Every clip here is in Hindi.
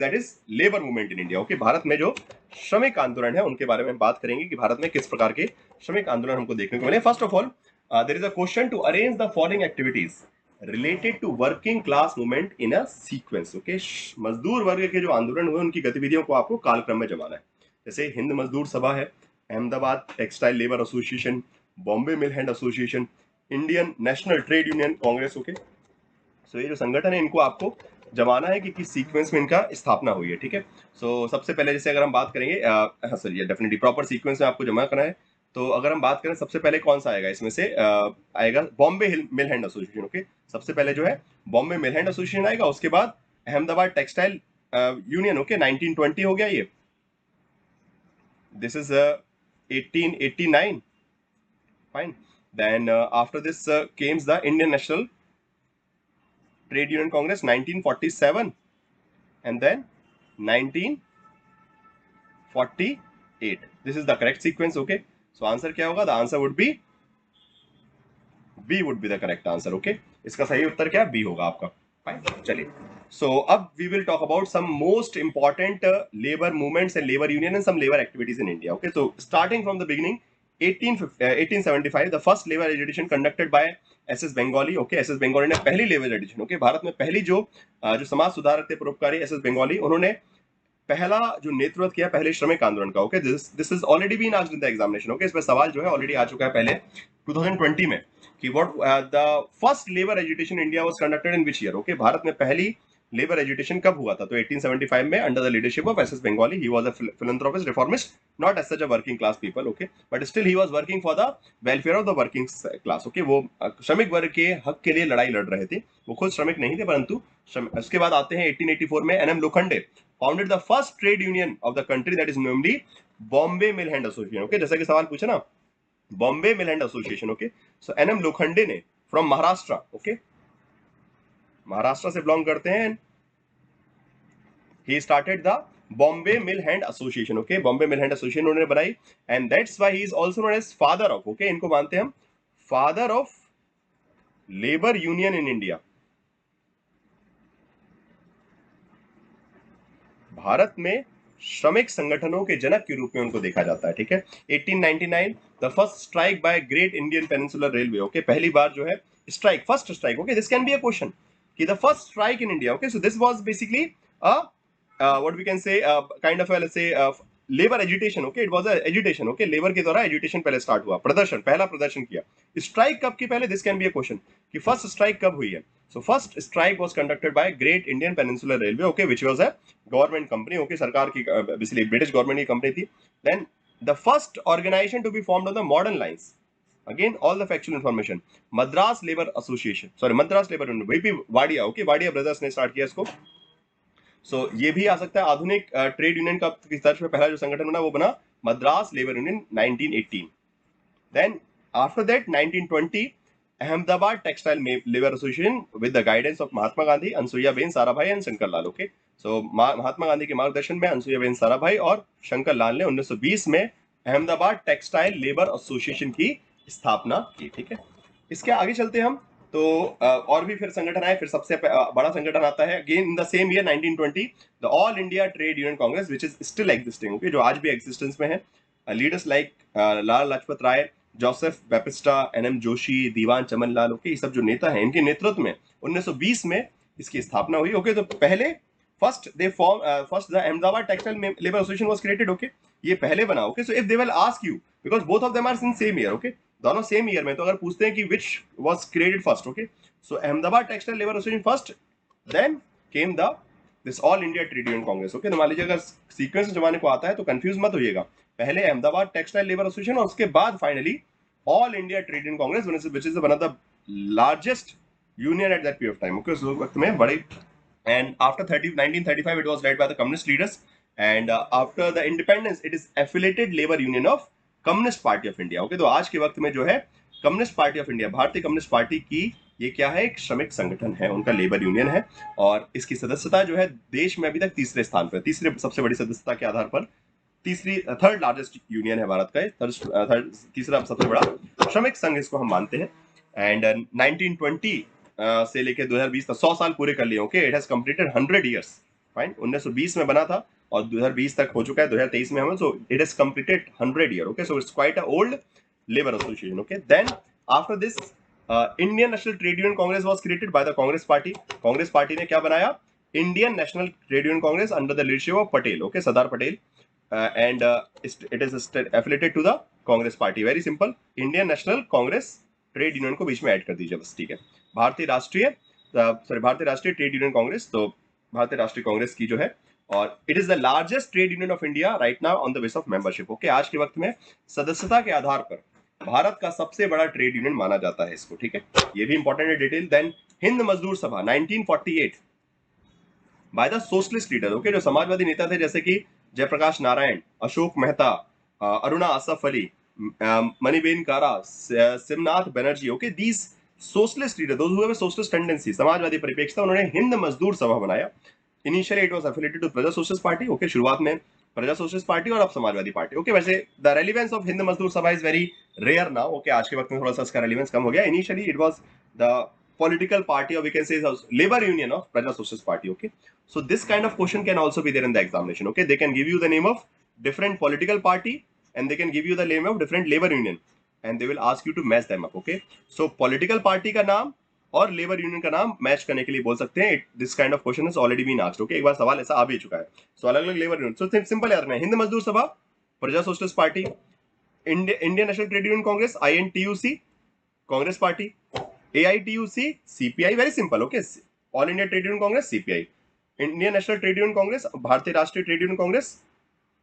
That is labour movement in India. Okay, Bharat में जो श्रमिक आंदोलन है उनके बारे में बात करेंगे कि भारत में किस प्रकार के श्रमिक आंदोलन हमको देखने को मिले। First of all there is a question to arrange the following activities related to working class movement in a sequence. Okay, मजदूर वर्ग के जो आंदोलन हुए उनकी गतिविधियों को आपको कालक्रम में जमाना है। जैसे हिंद मजदूर सभा है, Ahmedabad textile labour association, Bombay mill hand association, Indian national trade union Congress. Okay, so ये जो संगठन है इनको आपको जमाना है कि किस सीक्वेंस में इनका स्थापना हुई है। ठीक है, सो सबसे पहले जैसे अगर हम बात करेंगे, हाँ सर, ये डेफिनेटली प्रॉपर सीक्वेंस में आपको जमा करना है। तो अगर हम बात करें सबसे पहले कौन सा आएगा इसमें से, आएगा Bombay mill hand association. Okay, सबसे पहले जो है बॉम्बे मिल हैंड एसोसिएशन आएगा, उसके बाद अहमदाबाद टेक्सटाइल यूनियन। ओके, 1920 हो गया ये, this is 1889, fine. Then after this comes the Indian national trade union Congress 1947, and then 1948. This is the correct sequence. Okay, so answer क्या होगा? The answer would be B would be the correct answer. Okay, इसका सही उत्तर क्या B होगा आपका। फाइन, चलिए, so अब we will talk about some most important labor movements and labor union and some labor activities in India. Okay, so starting from the beginning, 1875 the first labor agitation conducted by SS Bengali. Okay, SS Bengali ने पहली labor agitation, okay, भारत में पहली जो समाज सुधारक थे परोपकारी SS Bengali, उन्होंने पहला जो नेतृत्व किया पहले श्रमिक आंदोलन का। Okay, this is already been asked in the examination. Okay, इसमें सवाल जो है ऑलरेडी आ चुका है पहले 2020 में कि what the first labour agitation India was conducted in which year. Okay, Bharat में पहली लेबर एजुटेशन कब हुआ था? तो 1875 में under the leadership of SS Bengali. He was a philanthropist, reformist, not as such a working class people. Okay, but still he was working for the welfare of the working class. Okay, वो श्रमिक वर्ग के हक के लिए लड़ाई लड़ रहे थे। वो खुद श्रमिक नहीं थे, परंतु उसके बाद आते हैं 1884 में NM Lokhande founded the first trade union of the country, that is namely Bombay mill hand association. Okay, जैसा कि सवाल पूछा ना, Bombay mill hand association. Okay, so NM Lokhande ने फ्रॉम महाराष्ट्र, ओके, महाराष्ट्र से बिलोंग करते हैं, he started the Bombay Mill Hand Association. Okay, Bombay Mill Hand Association उन्होंने बनाई, and that's why he is also known as father of, okay, इनको मानते हैं हम father of labor union in India। Bharat में श्रमिक संगठनों के जनक के रूप में उनको देखा जाता है। ठीक है, 1899 the first strike by great Indian peninsular railway. Okay, पहली बार जो है strike, first strike. Okay, this can be a question कि the first strike in India. Okay, so this was basically a what we can say kind of a, let's say labor agitation. Okay, it was a agitation. Okay, labor के द्वारा agitation पहले start हुआ, प्रदर्शन, पहला प्रदर्शन किया। स्ट्राइक कब की पहले? This can be a question कि फर्स्ट स्ट्राइक कब हुई है। So first strike was conducted by great Indian peninsular railway. Okay, which was a government company. Okay, सरकार की, बेसिकली ब्रिटिश गवर्नमेंट की कंपनी थी। Then the first organisation to be formed on the modern lines, again all the factual information, Madras labour association, sorry Madras labour union, VP Wadia. Okay, Wadia brothers ने स्टार्ट किया इसको। सो ये भी आ सकता है आधुनिक ट्रेड यूनियन का तर्ज पे पहला जो संगठन बना वो बना Madras labour union 1918। Then after that 1920 Ahmedabad textile labour association with the guidance of Mahatma Gandhi, Anasuya Ben Sarabhai and Shankar Lal. Okay, so Mahatma Gandhi के मार्गदर्शन में अनसुईया बेन साराभाई और शंकर लाल ने 1920 में अहमदाबाद टेक्सटाइल लेबर एसोसिएशन की स्थापना की। ठीक है, इसके आगे चलते हम तो और भी फिर संगठन आए। फिर सबसे बड़ा संगठन आता है again in the same year 1920 the all India Trade union Congress, which is still existing. Okay, जो आज भी एग्जिस्टेंस में है। Leaders like Lala Lajpat Rai, Joseph बैपिस्टा, NM Joshi, दीवान चमन लाल। ओके, ये सब जो नेता हैं इनके नेतृत्व में 1920 में इसकी स्थापना हुई। ओके, तो पहले first the Ahmedabad textile labour association was created. Okay, ये पहले बना। Okay, so if they will ask you, because both of them are in same year. Okay, दोनों सेम ईयर में, तो अगर पूछते हैं कि which was created first. Okay, so Ahmedabad textile labour association first, then came the this All India Trade union Congress. Okay, तो मान लीजिए अगर सीक्वेंस जमाने को आता है तो कंफ्यूज मत होइएगा, पहले अहमदाबाद टेक्सटाइल लेबर एसोसिएशन और उसके बाद finally all India Trade union Congress, which is one of the largest union at that period of time. Okay, उस वक्त में बड़ी, and after 1935 it was led by the communist leaders, and after the independence it is affiliated labor union of communist party of India. Okay, तो आज के वक्त में जो है कम्युनिस्ट पार्टी ऑफ इंडिया, भारतीय कम्युनिस्ट पार्टी की, ये क्या है? एक श्रमिक संगठन है, उनका लेबर यूनियन है, और इसकी सदस्यता जो है देश में अभी तक तीसरे स्थान पर, तीसरे सबसे बड़ी सदस्यता के आधार पर थर्ड लार्जेस्ट यूनियन है भारत का, तीसरा सबसे बड़ा श्रमिक संघ इसको हम मानते हैं। एंड 1920 से लेकर 2020 तक 100 साल पूरे कर लिए। Okay, it has completed 100 years fine, 1920 में बना था और 2020 तक हो चुका है, 2023 में हम, so it is completed 100 year, okay, so it's quite a old labour association, okay. Then after this Indian national trade union Congress was created by the Congress party. Congress party ने क्या बनाया? Indian national trade union Congress under the leadership of Patel, okay, Sardar Patel, and it is affiliated to the Congress party. Very simple, Indian National Congress, trade union को बीच में ऐड कर दीजिए बस, ठीक है। भारतीय राष्ट्रीय ट्रेड यूनियन कांग्रेस, तो भारतीय राष्ट्रीय कांग्रेस की जो है, और it is the largest trade union of India right now on the base of membership, okay. आज के वक्त में सदस्यता के आधार पर भारत का सबसे बड़ा ट्रेड यूनियन माना जाता है इसको, ठीक है, ये भी इंपॉर्टेंट है डिटेल। देन हिंद मजदूर सभा 1948 by the socialist leader, okay, जो समाजवादी नेता थे जैसे कि Jayaprakash Narayan, Ashok Mehta, Aruna Asaf Ali, Maniben Kara, Simnath Banerjee, okay, these socialist leader, those who have socialist tendency, समाजवादी परिप्रेक्ष्यता, उन्होंने हिंद मजदूर सभा बनाया। Initially it was affiliated to Praja socialist party, okay, शुरुआत में प्रजा सोशलिस्ट पार्टी और अब समाजवादी पार्टी, ओके। वैसे the relevance of Hind Mazdoor Sabha is very rare now, okay, आज के वक्त में थोड़ा सा इसका रेलेवेंस कम हो गया। Initially it was the political party, or we can say labor union of Praja Socialist Party, okay. So this kind of question can also be there in the examination, okay. They can give you the name of different political party and they can give you the name of different labor union and they will ask you to match them up, okay. So political party का नाम और लेबर यूनियन का नाम मैच करने के लिए बोल सकते हैं। This kind of question is already been asked, okay, एक बार सवाल ऐसा आ भी चुका है। सो अलग अलग लेबर यूनियन, सो सिंपल याद रखना है, Hind Mazdoor Sabha, Praja socialist Party, Indian national trade union Congress INTUC, Congress party, AITUC, CPI, very simple, okay, All India Trade union Congress CPI, Indian national trade union Congress, Bharatiya Rashtriya Trade union Congress,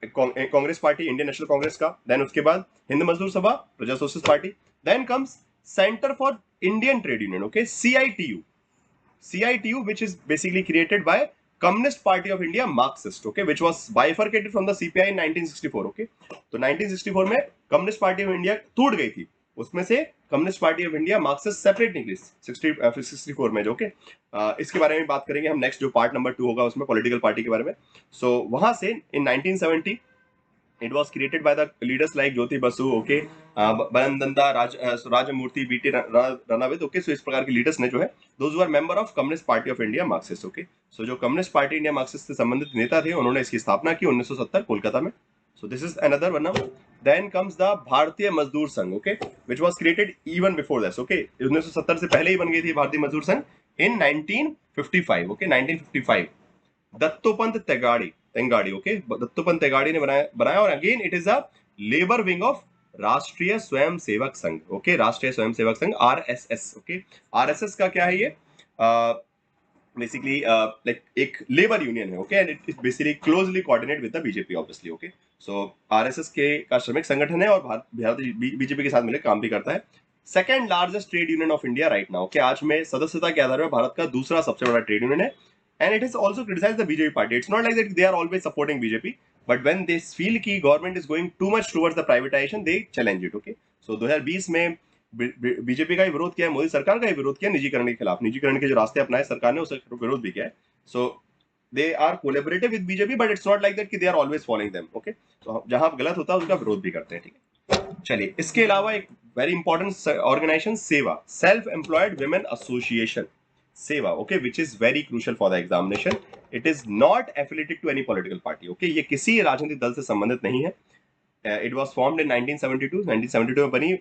Congress party, Indian National Congress का। देन उसके बाद Hind Mazdoor Sabha, Praja socialist Party. Then comes Centre for Indian Trade Union, okay, CITU, which is basically created by Communist Party of India, Marxist, okay, which was bifurcated from the CPI in 1964, okay। तो 1964 में कम्युनिस्ट पार्टी ऑफ इंडिया टूट गई थी, उसमें से communist party of India Marxist separate निकली 64 में, जो ओके। इसके बारे में बात करेंगे हम नेक्स्ट, जो पार्ट नंबर 2 होगा उसमें पॉलिटिकल पार्टी के बारे में। सो वहां से इन 1970 it was created by the leaders like Jyoti Basu, okay, Banandanda, Rajamurthy, BT Ranawat, okay। So इस प्रकार के लीडर्स ने जो है, those who are member of Communist Party of India Marxist, okay। So जो कम्युनिस्ट पार्टी इंडिया मार्क्सिस्ट से संबंधित नेता थे, उन्होंने इसकी स्थापना की 1970 कोलकाता में। So this is another one now. Then comes the भारतीय मजदूर संघ, okay, which was created even before this, okay। 1970 से पहले ही बन गई थी भारतीय मजदूर संघ in 1955, okay, 1955। Dattopant Thengadi, okay, Dattopant Thengadi ने बनाया और again it is a labour wing of Rashtriya स्वयं सेवक संघ, ओके, राष्ट्रीय स्वयं Sevak Sangh, RSS, okay. RSS का क्या है ये? बेसिकली लाइक एक लेबर यूनियन है, okay, and it is basically closely coordinate with the BJP obviously, okay. So RSS के का श्रमिक संगठन है और भारत बीजेपी के साथ मिलकर काम भी करता है। Second largest trade union of India right now, okay, आज में सदस्यता के आधार पर भारत का दूसरा सबसे बड़ा ट्रेड यूनियन है। And it is also criticized the BJP party. It's not like that they are always supporting BJP, but when they feel कि government is going too much towards the privatization, they challenge it. Okay. So 2020 में बीजेपी का ही विरोध किया है, मोदी सरकार का ही विरोध किया निजीकरण के खिलाफ, निजीकरण के जो रास्ते अपनाए सरकार ने उसका विरोध भी किया है। So they are collaborative with BJP, but it's not like that कि they are always following them. Okay. So जहां गलत होता है उसका विरोध भी करते हैं, ठीक है। चलिए, इसके अलावा एक वेरी इंपॉर्टेंट ऑर्गेनाइजेशन सेवा, सेल्फ एम्प्लॉयड विमेन एसोसिएशन, सेवा, okay, which is very crucial for the examination. It is not affiliated to any political party, okay, ये किसी राजनीतिक दल से संबंधित नहीं है। It was formed in 1972 में बनी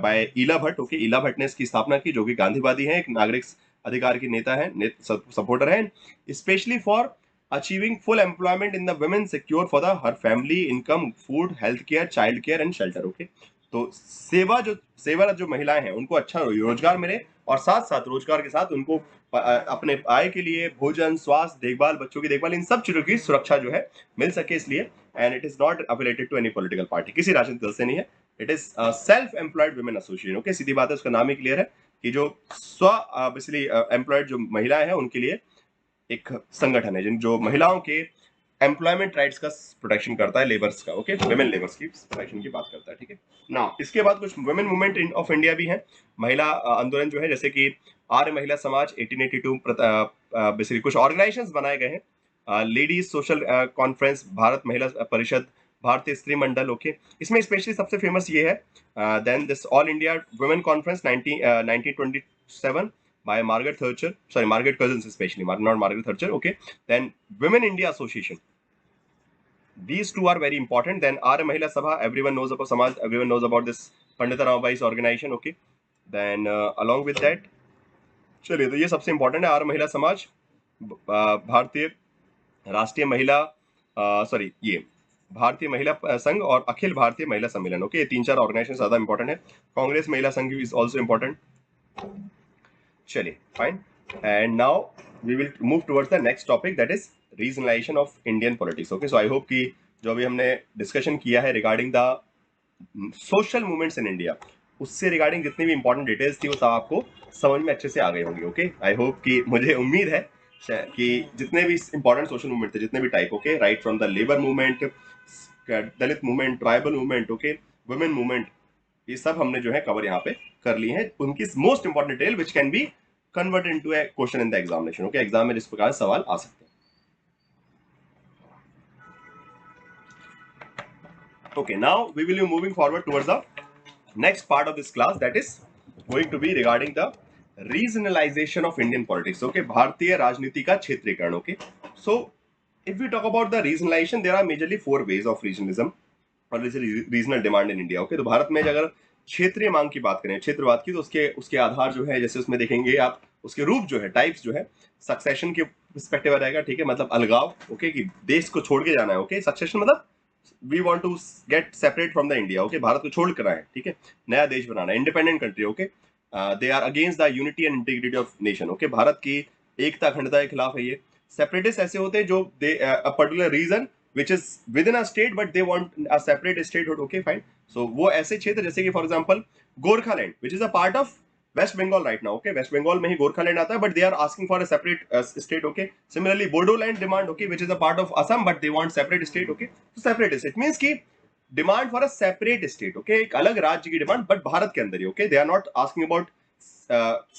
by ईला भट्ट, okay, ईला भट्ट ने इसकी स्थापना की, जो कि गांधीवादी हैं, एक नागरिक अधिकार की नेता है, सपोर्टर है, specially for achieving full employment in the women, secure for the her family income, food, health care, child care and shelter, okay. तो सेवा जो महिलाएं हैं उनको अच्छा रोजगार मिले और साथ साथ रोजगार के साथ उनको अपने आय के लिए भोजन, स्वास्थ्य, देखभाल, बच्चों की देखभाल, इन सब चीजों की सुरक्षा जो है मिल सके, इसलिए। And it is not affiliated to any political party, किसी राजनीतिक दल से नहीं है। It is self employed women association, okay, सीधी बात है, उसका नाम ही क्लियर है कि जो बेसिकली एम्प्लॉयड जो महिलाएं हैं उनके लिए एक संगठन है जिन जो महिलाओं के एम्प्लॉयमेंट राइट्स का प्रोटेक्शन करता है, लेबर्स का, ओके, वुमेन लेबर्स की प्रोटेक्शन की बात करता है, ठीक है ना। इसके बाद कुछ वुमेन मूवमेंट ऑफ इंडिया भी है, महिला आंदोलन जो है, जैसे कि आर्य महिला समाज 1882, बेसिकली कुछ ऑर्गेनाइजेशंस बनाए गए हैं, लेडीज सोशल कॉन्फ्रेंस, भारत महिला परिषद, भारतीय स्त्री मंडल, ओके। इसमें स्पेशली सबसे फेमस ये है, then this All India women conference 1927, by Margaret Thatcher, sorry, Margaret Cousins especially, not Margaret Thatcher, okay. Then Women India Association. These two are very important. Then Arya Mahila Sabha, everyone knows about Samaj, everyone knows about this Pandita Ramabai's organization, okay. Then along with that, चलिए तो ये सबसे इंपॉर्टेंट है, आर्य महिला समाज, भारतीय राष्ट्रीय महिला, सॉरी ये भारतीय महिला संघ और अखिल भारतीय महिला सम्मेलन, ओके, ये 3-4 ऑर्गेनाइजेशन ज्यादा इंपॉर्टेंट है. Congress Mahila Sangh is also important. चलिए fine. And now we will move towards the next topic, that is regionalisation of Indian politics. Okay, so I hope कि जो अभी हमने डिस्कशन किया है regarding the social movements in India, उससे रिगार्डिंग जितनी भी इंपॉर्टेंट डिटेल्स थी वो सब आपको समझ में अच्छे से आ गई होंगी. ओके, आई होप कि, मुझे उम्मीद है कि जितने भी इंपॉर्टेंट सोशल मूवमेंट थे, जितने भी type, okay, right from the labour movement, Dalit movement, tribal movement, okay, women movement, ये सब हमने जो है कवर यहाँ पे कर ली है. उनकी most important detail which can be converted into A question in the examination. Okay, exam में जिस प्रकार सवाल आ सकते हैं. Okay, now we will be moving forward towards the next part of this class, that is going to be regarding the regionalization of Indian politics. Okay, भारतीय राजनीति का क्षेत्रीकरण. Okay, so if we talk about the regionalization, there are majorly 4 ways of regionalism or regional demand in India. Okay, तो भारत में अगर क्षेत्रीय मांग की बात करें, क्षेत्रवाद की, तो उसके आधार जो है, जैसे उसमें देखेंगे आप, उसके रूप जो है, टाइप्स जो है, सक्सेशन के पर्सपेक्टिव आ जाएगा. ठीक है, मतलब अलगाव, ओके, कि देश को छोड़ के जाना है. ओके, सक्सेशन मतलब we want to get separate from the India. Okay, Bharat को छोड़ कर आए, ठीक है, नया देश बनाना है, independent country. Okay, they are against the unity and integrity of nation. Okay, Bharat की एकता अखंडता के खिलाफ है ये. सेपरेटिस्ट ऐसे होते हैं जो they a particular region which is within a state but they want a separate statehood. Okay, fine. So वो ऐसे क्षेत्र जैसे कि for example Gorkhaland which is a part of West Bengal right now. Okay, West Bengal में ही गोरखालैंड आता है, but they are asking for a separate state. Okay, similarly Bodoland demand, okay, which is a part of Assam but they want separate state. Okay, तो सेपरेट स्टेट मींस की demand for a separate state. Okay, एक अलग राज्य की डिमांड, बट भारत के अंदर ही. Okay, they are not asking about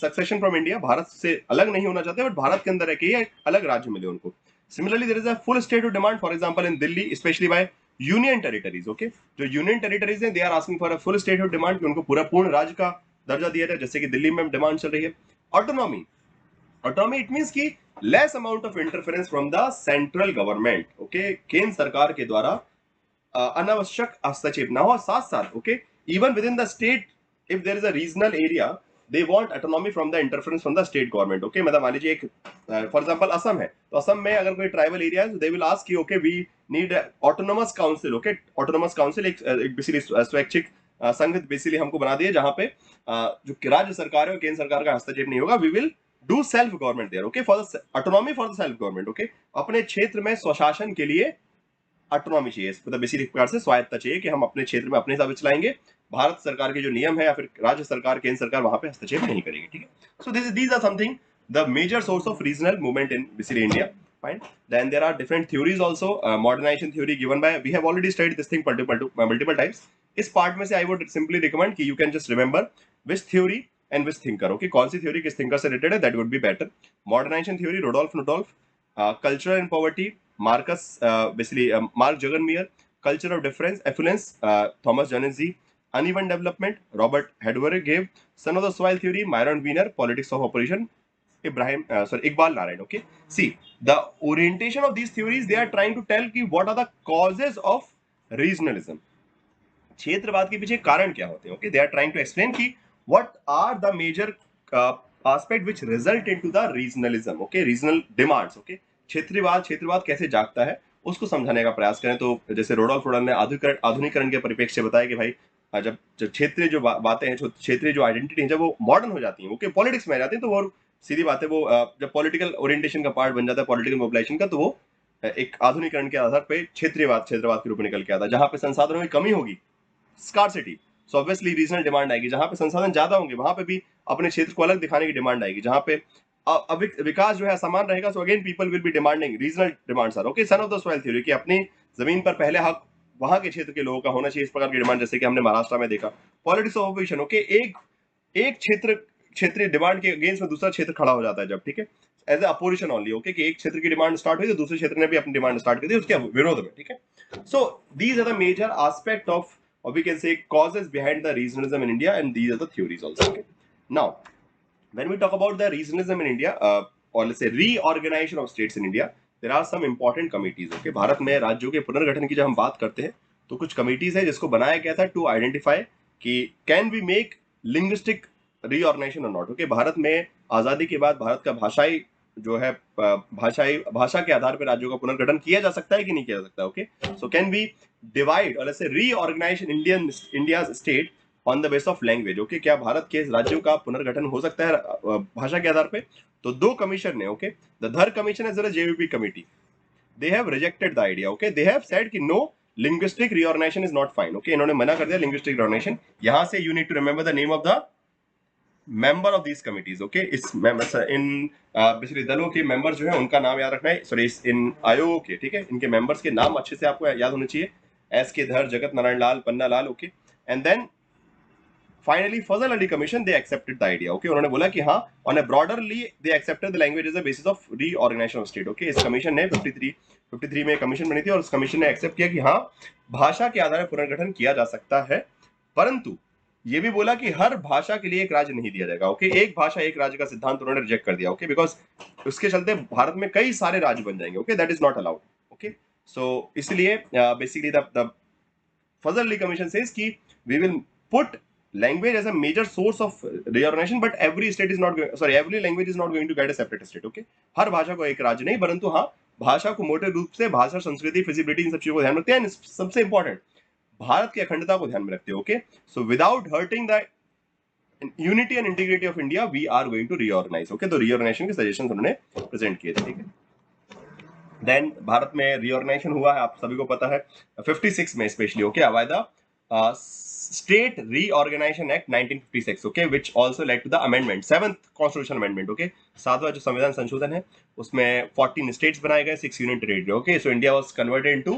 succession from India, Bharat से अलग नहीं होना चाहते, बट भारत के अंदर है कि एक अलग राज्य मिले उनको. Similarly, there is a full state of demand, for example, in Delhi, especially by union territories. Okay, जो union territories हैं, they are asking for a full state of demand कि उनको पूरा पूर्ण राज्य का दर्जा दिया जाए, जैसे कि दिल्ली में डिमांड चल रही है. Autonomy, autonomy it means कि less amount of interference from the central government. Okay, केंद्र सरकार के द्वारा अनावश्यक हस्तक्षेप ना हो. साथ साथ, okay, even within the state, if there is a regional area, they want autonomy from the interference from the state government. Okay, मतलब मान लीजिए एक फॉर एग्जांपल असम है, तो असम में अगर कोई ट्राइबल एरिया है, दे विल आस्क कि okay we need autonomous council. Okay, autonomous council एक बेसिकली स्वैच्छिक संघ बेसिकली हमको बना दिए, जहां पे जो राज्य सरकार है और केंद्र सरकार का हस्तक्षेप नहीं होगा. We will do self government there. Okay, for the autonomy for the self government. Okay, अपने क्षेत्र में स्वशासन के लिए ऑटोनॉमी चाहिए, मतलब बेसिकली प्रकार से स्वायत्ता चाहिए कि हम अपने क्षेत्र में अपने हिसाब से चलाएंगे, भारत सरकार के जो नियम है या फिर राज्य सरकार, केंद्र सरकार वहां पे हस्तक्षेप नहीं करेगी. ठीक है, so these are something the major source of regional movement in basically India. Fine. Then there are different theories also. Modernisation theory given by, we have already studied this thing multiple times. इस पार्ट में से आई वुड सिंपली रिकमेंड कि you can just remember which theory and which thinker. Okay, कौन सी थ्योरी किस थिंकर से रिलेटेड है, that would be better. Modernisation theory रोडोल्फ नोडोल्फ. Culture and poverty Marcus, basically Mark Jurgenmeier. Culture of difference, affluence, Thomas Jernzi. Uneven development, Robert Hedberg gave. Son of the soil theory, Myron Wiener. Politics of opposition, Iqbal Narayan. Okay, see the orientation of these theories. They are trying to tell कि what are the causes of regionalism. क्षेत्रवाद के पीछे कारण क्या होते हैं. Okay, they are trying to explain कि what are the major aspect which result into the regionalism. Okay, regional demands. Okay, क्षेत्रवाद कैसे जागता है उसको समझाने का प्रयास करें. तो जैसे रोडोल्फ रोडल ने आधुनिकरण के परिप्रेक्ष्य से बताया कि भाई जब क्षेत्रीय जो बातें हैं, क्षेत्रीय जो आइडेंटिटी है, जब वो मॉडर्न हो जाती है, ओके, पॉलिटिक्स में आ जाती है, तो वो सीधी बात है, वो जब पॉलिटिकल ओरिएंटेशन का पार्ट बन जाता है, पॉलिटिकल मोबिलाइजेशन का, तो वो एक आधुनिकरण के आधार पर क्षेत्रवाद के रूप में निकल के आता है. जहां पे संसाधनों की कमी होगी, scarcity, so obviously regional demand आएगी. जहां पे संसाधन ज्यादा होंगे वहां पे भी अपने क्षेत्र को अलग दिखाने की डिमांड आएगी. जहां पे विकास जो है समान रहेगा, so again people will be demanding regional demands are. Okay, son of the soil theory कि अपनी जमीन पर पहले हक वहां के क्षेत्र के लोगों का होना चाहिए, इस प्रकार की डिमांड, जैसे कि हमने महाराष्ट्र में देखा. Politics of opposition. ओके, एक क्षेत्रीय डिमांड के अगेंस्ट में दूसरा क्षेत्र खड़ा हो जाता है जब, ठीक है, as a opposition only. Okay, कि एक क्षेत्र की डिमांड स्टार्ट हुई तो दूसरे क्षेत्र ने भी अपनी डिमांड स्टार्ट कर दी उसके विरोध में. ठीक है, so these are the major aspect of, or we can say, causes behind the regionalism in India, and these are the theories also. Okay, now When we talk about the regionalism in India, or let's say reorganization of states in India, there are some important committees. Okay, Bharat में राज्यों के पुनर्गठन की जब हम बात करते हैं तो कुछ कमिटीज है जिसको बनाया गया था टू आइडेंटिफाई कि can we make linguistic reorganisation और नॉट. ओके, भारत में आजादी के बाद भारत का भाषाई जो है भाषा के आधार पर राज्यों का पुनर्गठन किया जा सकता है कि नहीं किया जा सकता. Okay, so can we divide और let's say reorganize India state on the base of language. Okay, क्या भारत के राज्यों का पुनर्गठन हो सकता है भाषा के आधार पे? तो दो कमीशन ने, okay, the Dhar commission as well as JVP committee, they have rejected the idea. Okay, they have said कि no, linguistic reorganisation is not fine. Okay, इन्होंने मना कर दिया लिंग्विस्टिक रीऑर्गेनाइजेशन. यहां से you need to remember the name of the member of these committees. Okay, इस इन बेसिकली दलों के मेंबर जो है उनका नाम याद रखना है. सॉरी, इन आयोगों के, ठीक है, इनके मेंबर्स के नाम अच्छे से आपको याद होने चाहिए. S K Dhar, Jagat Narayan Lal, Panna Lal. Okay, and then finally Fazal Ali commission they accepted the idea. Okay, उन्होंने बोला कि हाँ, on a broadly they accepted the language as a basis of reorganisation of state. Okay, इस कमीशन ने 53 में कमीशन बनी थी और उस कमीशन ने एक्सेप्ट किया कि हाँ, भाषा के आधार पर पुनर्गठन किया जा सकता है, परंतु ये भी बोला कि हर भाषा के लिए एक राज्य नहीं दिया जाएगा. ओके, एक भाषा एक राज्य का सिद्धांत उन्होंने रिजेक्ट कर दिया. ओके, बिकॉज उसके चलते भारत में कई सारे राज्य बन जाएंगे. Okay, that is not allowed. Okay, so इसलिए basically the Fazal Ali commission says कि we will put language as a major source of reorganization, but every state is not every language is not going to get a separate state. Okay, हर भाषा को एक राज्य नहीं, परंतु हाँ, भाषा को मोटे रूप से भाषा, संस्कृति, फिजिबिलिटी, इन सब चीजों को ध्यान रखते हैं. सबसे इंपॉर्टेंट, भारत की अखंडता को ध्यान में रखते हैं. Okay, so without hurting the unity and integrity of India we are going to reorganise. Okay, तो रीऑर्गेनाइजेशन के सजेशन उन्होंने प्रेजेंट किए थे. ठीक है, देन भारत में रीऑर्गेनाइजेशन हुआ है, आप सभी को पता है, 56 में specially. Okay, by the State Reorganization Act 1956, okay, which also led to the amendment, 7th Constitutional Amendment. Okay, 7वां जो संविधान संशोधन है उसमें 14 states बनाए गए, 6 union territory. Okay, so India was converted into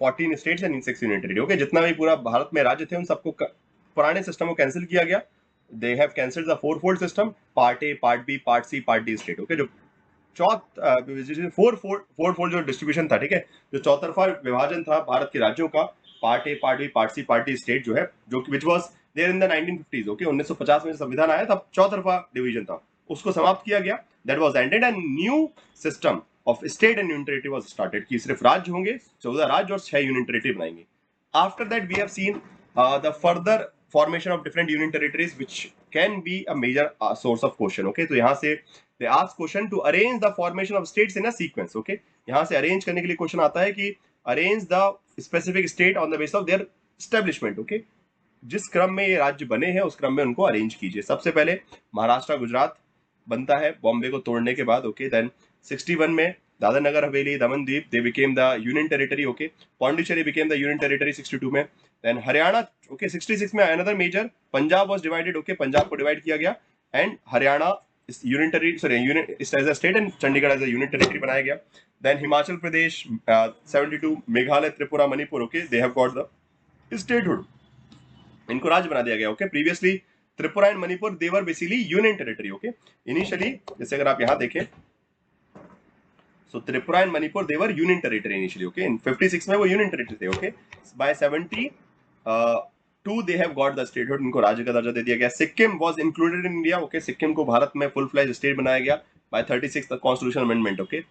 14 states and 6 union territory. Okay, जितना भी पूरा भारत में राज्य थे उन सबको पुराने सिस्टम को कैंसिल किया गया. They have cancelled the fourfold system, Part A, Part B, Part C, Part D state. Okay, जो फोरफोल्ड जो डिस्ट्रीब्यूशन था, ठीक है, जो चौतरफा विभाजन था भारत के राज्यों का, part A, part B, part C, part D state जो है, जो which was there in the 1950s. Okay, 1950 में संविधान आया तब चौतरफा डिवीजन था, उसको समाप्त किया गया. That was ended and new system of state and union territory was started, कि सिर्फ राज्य होंगे, 14 राज्य और 6 यूनियन टेरिटरी बनाएंगे. After that we have seen the further formation of different union territories which can be a major source of question. Okay, तो यहाँ से they ask question to arrange the formation of states in a sequence. Okay, यहाँ से अरेंज करने के लिए क्वेश्चन आता है कि arrange the specific state on the base of their establishment. Okay, जिस क्रम में ये राज्य बने हैं उस क्रम में उनको अरेंज कीजिए. सबसे पहले महाराष्ट्र, गुजरात बनता है बॉम्बे को तोड़ने के बाद. ओके, देन 61 में Dadar Nagar Haveli, Daman Diu, they became the union territory. Okay, Pondicherry became the union territory 62 में. देन हरियाणा, ओके, 66 में another major, Punjab was divided. Okay, Punjab को डिवाइड किया गया and Haryana union territory, union as a state and Chandigarh as a union territory बनाया गया. Then Himachal Pradesh 72, Meghalaya, Tripura, Manipur, okay, they have got the statehood, इनको राज्य बना दिया गया. Okay, previously Tripura and Manipur they were basically union territory. Okay, initially जैसे अगर आप यहां देखें, so Tripura and Manipur they were union territory initially. Okay, in 56 में वो यूनियन टेरिटरी थे. Okay, by 72 they have got the statehood, इनको राज्य का दर्जा दे दिया गया. Sikkim was included in India. Okay, Sikkim को भारत में फुल फ्लैज स्टेट बनाया गया by 36 the constitutional amendment. Okay,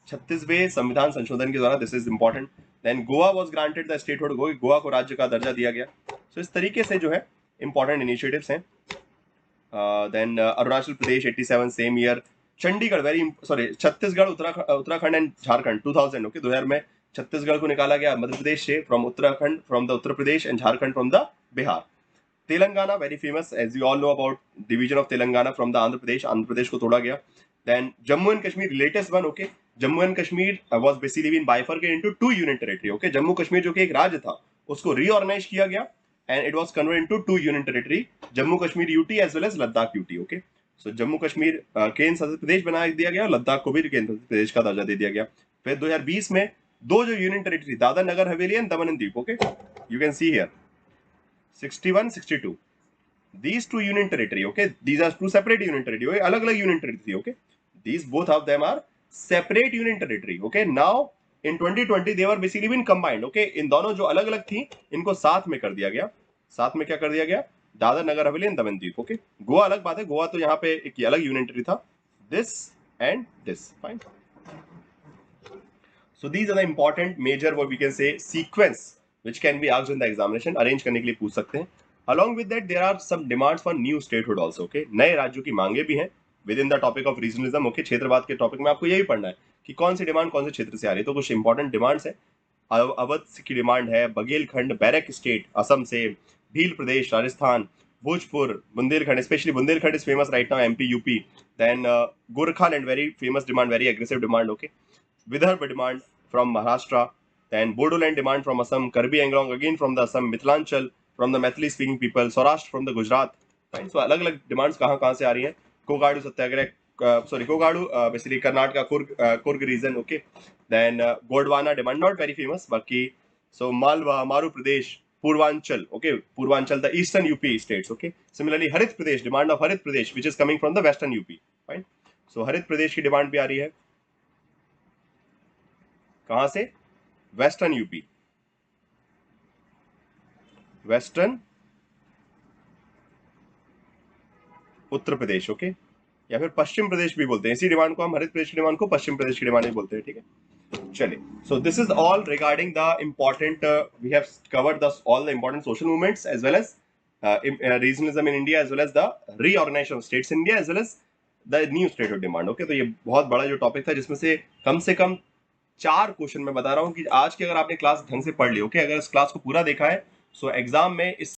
36वें संविधान संशोधन के द्वारा. This is important. Then Goa was granted the statehood, Goa को राज्य का दर्जा दिया गया. सो इस तरीके से जो है इंपॉर्टेंट इनिशिएटिव्स हैं. Then Arunachal Pradesh 87 same year. Chandigarh Chhattisgarh, Uttarakhand and Jharkhand 2000. Okay, 2000 में छत्तीसगढ़ को निकाला गया मध्य प्रदेश से, from Uttarakhand, from the Uttar Pradesh, and Jharkhand from the Bihar. Telangana very famous, as you all know about division of Telangana from the Andhra Pradesh को तोड़ा गया. Then Jammu and Kashmir, latest one. Okay, Jammu and Kashmir was basically been bifurcated into 2 union territory. Okay, Jammu Kashmir जो कि एक राज्य था उसको रीऑर्गेनाइज किया गया and it was converted into 2 union territory, Jammu Kashmir UT as well as Ladakh UT. Okay, so Jammu Kashmir केंद्र शासित प्रदेश बना दिया गया और लद्दाख को भी केंद्र शासित प्रदेश का दर्जा दे दिया गया. फिर 2020 में दो जो union territory, Dadar Nagar Haveli and Daman and Deep. Okay, you can see here 61, 62, these two union territory. Okay, these are two separate union territory. Okay, अलग अलग union territory. Okay, these both of them are separate union territory. Okay, now in 2020 they were basically been combined. Okay, इन दोनों जो अलग अलग थी इनको साथ में कर दिया गया. साथ में क्या कर दिया गया, दादर नगर हवेली एंड दमन द्वीप। ओके, गोवा अलग बात है, गोवा तो यहाँ पे एक अलग यूनियन टेरिटरी था। This and this, fine. So these are the important major what we can say sequence which can be asked in the examination, arrange करने के लिए पूछ सकते हैं। Along with that there are some demands for new statehood also, okay? नए राज्यों की मांगे भी हैं within the topic of regionalism, okay? क्षेत्रवाद के टॉपिक में आपको यही पढ़ना है कि कौन सी डिमांड कौन से क्षेत्र से आ रही है। तो कुछ इंपॉर्टेंट डिमांड्स है, अवध की डिमांड है, बघेलखंड बैरक स्टेट असम से, Bhil Pradesh Rajasthan, Bhojpur, Bundelkhand, specially Bundelkhand is famous right now, MP UP, then Gorkhaland very famous demand, very aggressive demand, okay, Vidarbha demand from Maharashtra, then Bodoland demand from Assam, Karbi Anglong again from the Assam, Mithilanchal from the Maithili speaking people, Saurashtra from the Gujarat, right? So अलग अलग डिमांड्स कहाँ से आ रही हैं। Kodagu Satyagraha, sorry Kodagu basically Karnataka, Coorg region, okay, then Gondwana demand not very famous, बाकी so Malwa, Maru Pradesh, Purvanchal, okay, Purvanchal the eastern UP states, okay, similarly Harit Pradesh, demand of Harit Pradesh which is coming from the western UP, fine. So Harit Pradesh की डिमांड भी आ रही है कहां से, western UP, western Uttar Pradesh, okay, या फिर पश्चिम प्रदेश भी बोलते हैं। इसी डिमांड को हम हरित प्रदेश की डिमांड को पश्चिम प्रदेश की डिमांड भी बोलते हैं, ठीक है। चलिए, so this is all regarding the important, we have covered the all the important social movements as well as regionalism in India, as well as the reorganisation of states in India, as well as the new state of demand, okay. तो ये बहुत बड़ा जो टॉपिक था जिसमें से कम 4 क्वेश्चन मैं बता रहा हूं कि आज की अगर आपने क्लास ढंग से पढ़ ली, ओके, अगर इस क्लास को पूरा देखा है, सो एग्जाम में इस